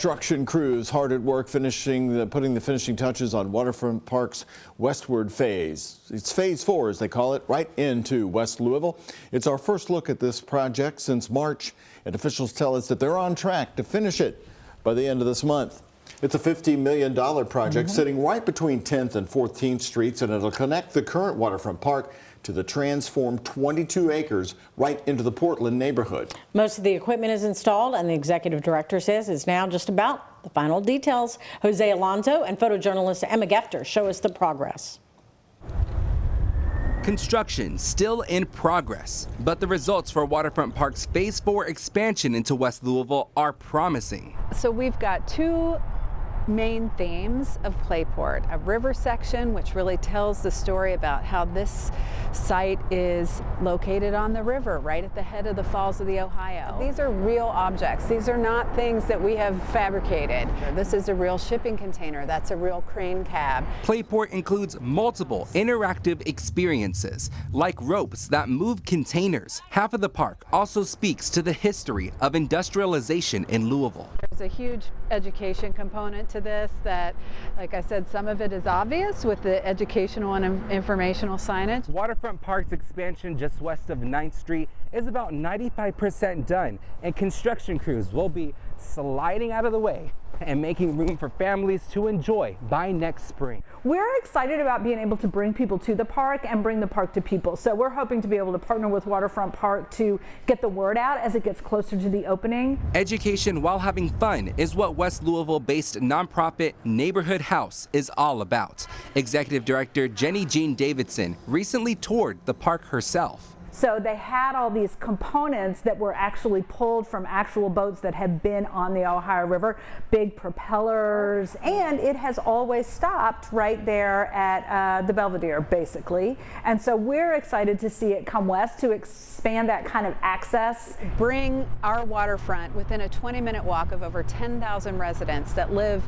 Construction crews hard at work putting the finishing touches on Waterfront Park's westward phase. It's phase 4, as they call it, right into West Louisville. It's our first look at this project since March, and officials tell us that they're on track to finish it by the end of this month. It's a $50 million project sitting right between 10th and 14th Streets, and it'll connect the current Waterfront Park to the transformed 22 acres right into the Portland neighborhood. Most of the equipment is installed, and the executive director says it's now just about the final details. Jose Alonso and photojournalist Emma Gefter show us the progress. Construction still in progress, but the results for Waterfront Park's Phase 4 expansion into West Louisville are promising. So we've got two main themes of Playport, a river section which really tells the story about how this site is located on the river right at the head of the Falls of the Ohio. These are real objects. These are not things that we have fabricated. This is a real shipping container. That's a real crane cab. Playport includes multiple interactive experiences, like ropes that move containers. Half of the park also speaks to the history of industrialization in Louisville. There's a huge education component to this that, like I said, some of it is obvious with the educational and informational signage. Waterfront Park's expansion just west of 9th Street is about 95% done, and construction crews will be sliding out of the way and making room for families to enjoy by next spring. We're excited about being able to bring people to the park and bring the park to people. So we're hoping to be able to partner with Waterfront Park to get the word out as it gets closer to the opening. Education while having fun is what West Louisville-based nonprofit Neighborhood House is all about. Executive Director Jenny Jean Davidson recently toured the park herself. So they had all these components that were actually pulled from actual boats that had been on the Ohio River, big propellers, and it has always stopped right there at the Belvedere, basically. And so we're excited to see it come west to expand that kind of access. Bring our waterfront within a 20-minute walk of over 10,000 residents that live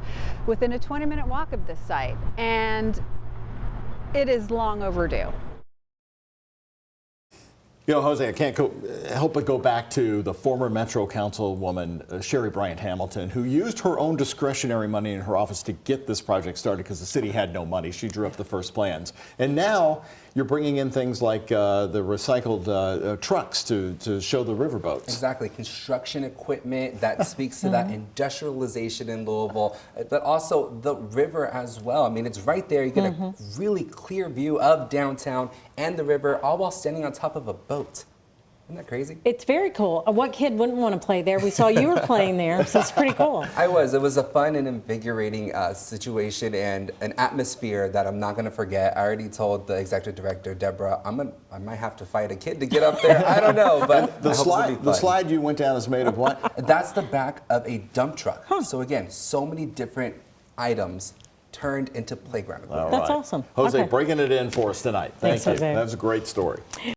within a 20-minute walk of this site, and it is long overdue. You know, Jose, I can't help but go back to the former Metro Councilwoman, Sherry Bryant Hamilton, who used her own discretionary money in her office to get this project started because the city had no money. She drew up the first plans. And now you're bringing in things like the recycled trucks to show the riverboats. Exactly, construction equipment that speaks to that industrialization in Louisville, but also the river as well. I mean, it's right there. You get a really clear view of downtown and the river, all while standing on top of a boat. Isn't that crazy? It's very cool. What kid wouldn't want to play there? We saw you were playing there, so it's pretty cool. I was. It was a fun and invigorating situation and an atmosphere that I'm not going to forget. I already told the executive director, Deborah, I might have to fight a kid to get up there. I don't know, but the slide you went down is made of what? That's the back of a dump truck. So again, so many different items turned into playground equipment. That's awesome. Jose, breaking it in for us tonight. Thank you. Jose. That was a great story.